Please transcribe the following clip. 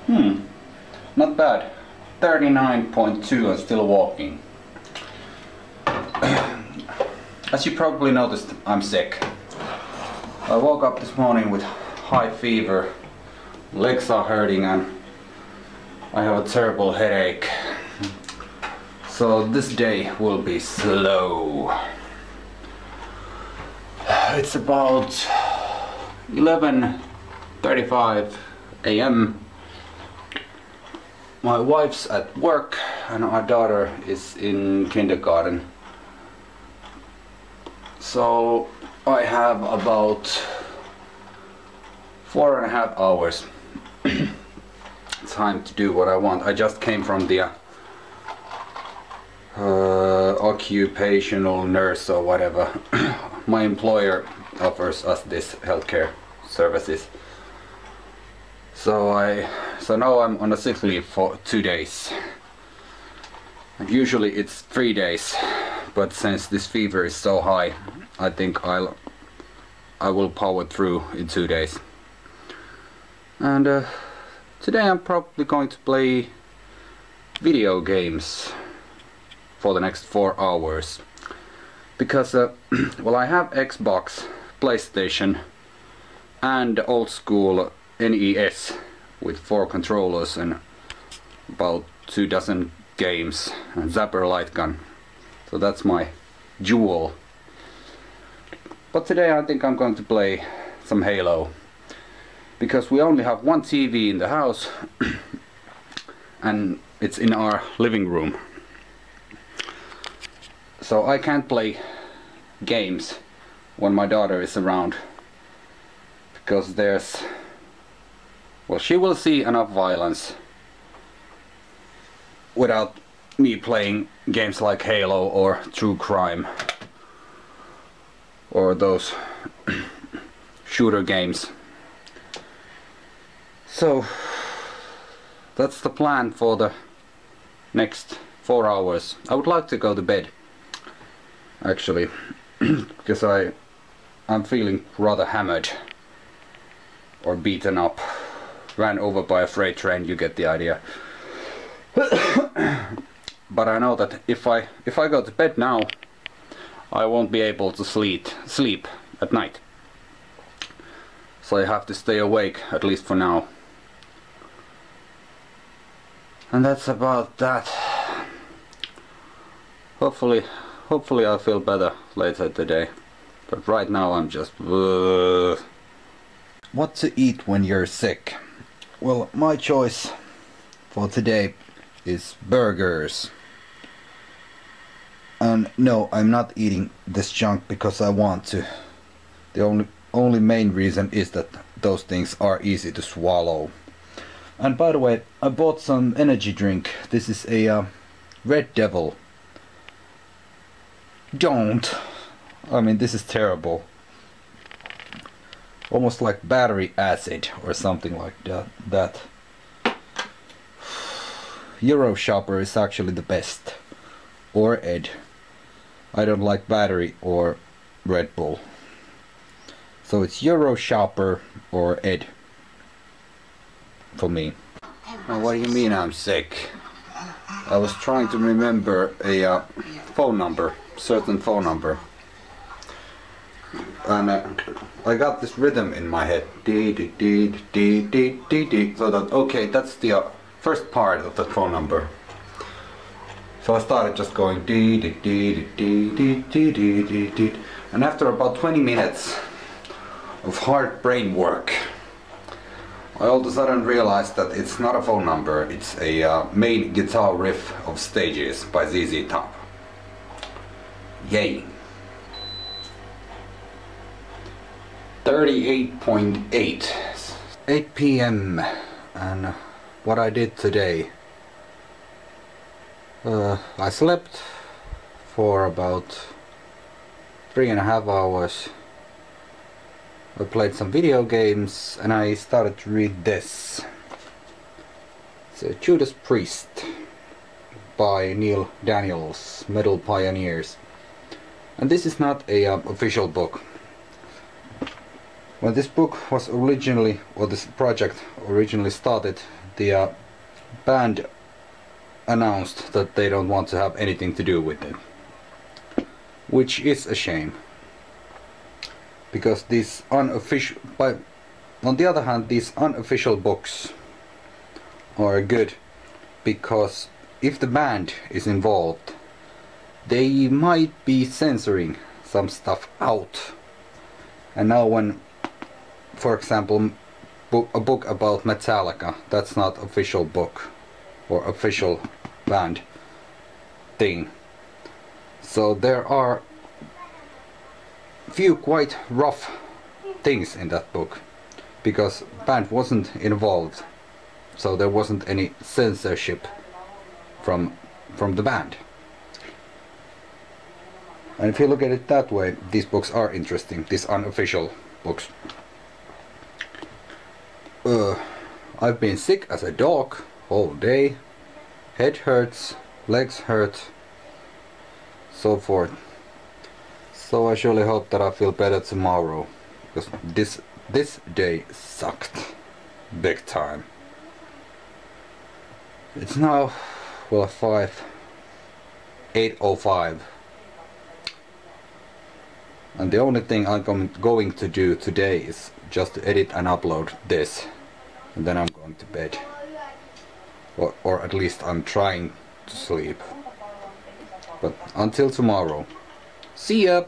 Not bad. 39.2 and still walking. As you probably noticed, I'm sick. I woke up this morning with high fever, legs are hurting and I have a terrible headache. So this day will be slow. It's about 11:35 AM. My wife's at work and our daughter is in kindergarten. So I have about 4.5 hours time to do what I want. I just came from the occupational nurse or whatever. My employer offers us this healthcare services. So now I'm on a sick leave for 2 days. And usually it's 3 days, but since this fever is so high, I think I will power through in 2 days. And today I'm probably going to play video games for the next 4 hours. Because, well, I have Xbox, PlayStation and old school NES with 4 controllers and about 24 games and Zapper light gun. So that's my jewel. But today I think I'm going to play some Halo. Because we only have one TV in the house and it's in our living room. So I can't play games when my daughter is around. Because there's... well, she will see enough violence without me playing games like Halo or True Crime. Or those shooter games. So that's the plan for the next 4 hours. I would like to go to bed actually because I'm feeling rather hammered or beaten up, ran over by a freight train, you get the idea. But I know that if I go to bed now, I won't be able to sleep at night. So I have to stay awake, at least for now. And that's about that. Hopefully I'll feel better later today. But right now I'm just... What to eat when you're sick? Well, my choice for today is burgers. And no, I'm not eating this junk because I want to. The only main reason is that those things are easy to swallow. And by the way, I bought some energy drink. This is a Red Devil. Don't! I mean, this is terrible. Almost like battery acid or something like that. Euro Shopper is actually the best. Or Ed. I don't like battery or Red Bull. So it's Euro Shopper or Ed for me. Now, what do you mean I'm sick? I was trying to remember a phone number, certain phone number. And I got this rhythm in my head. Dee dee dee dee dee dee dee. So that, okay, that's the first part of the phone number. So I started just going dee dee dee dee dee dee dee dee dee. And after about 20 minutes of hard brain work, I all of a sudden realized that it's not a phone number, it's a main guitar riff of Stages by ZZ Top. Yay! 38.8. 8 PM. And what I did today. I slept for about 3.5 hours. I played some video games and I started to read this. It's a Judas Priest by Neil Daniels, Metal Pioneers. And this is not a official book. When this book was originally, or this project originally started, the band announced that they don't want to have anything to do with it, which is a shame, because these unofficial, but on the other hand, these unofficial books are good, because if the band is involved, they might be censoring some stuff out. And now when, for example, a book about Metallica, that's not official book or official band thing. So there are few quite rough things in that book, because band wasn't involved, so there wasn't any censorship from the band. And if you look at it that way, these books are interesting, these unofficial books. I've been sick as a dog all day. Head hurts, legs hurt, so forth. So I surely hope that I feel better tomorrow, because this day sucked big time. It's now, well, 8:05. And the only thing I'm going to do today is just to edit and upload this, and then I'm going to bed, or at least I'm trying to sleep. But until tomorrow, see ya!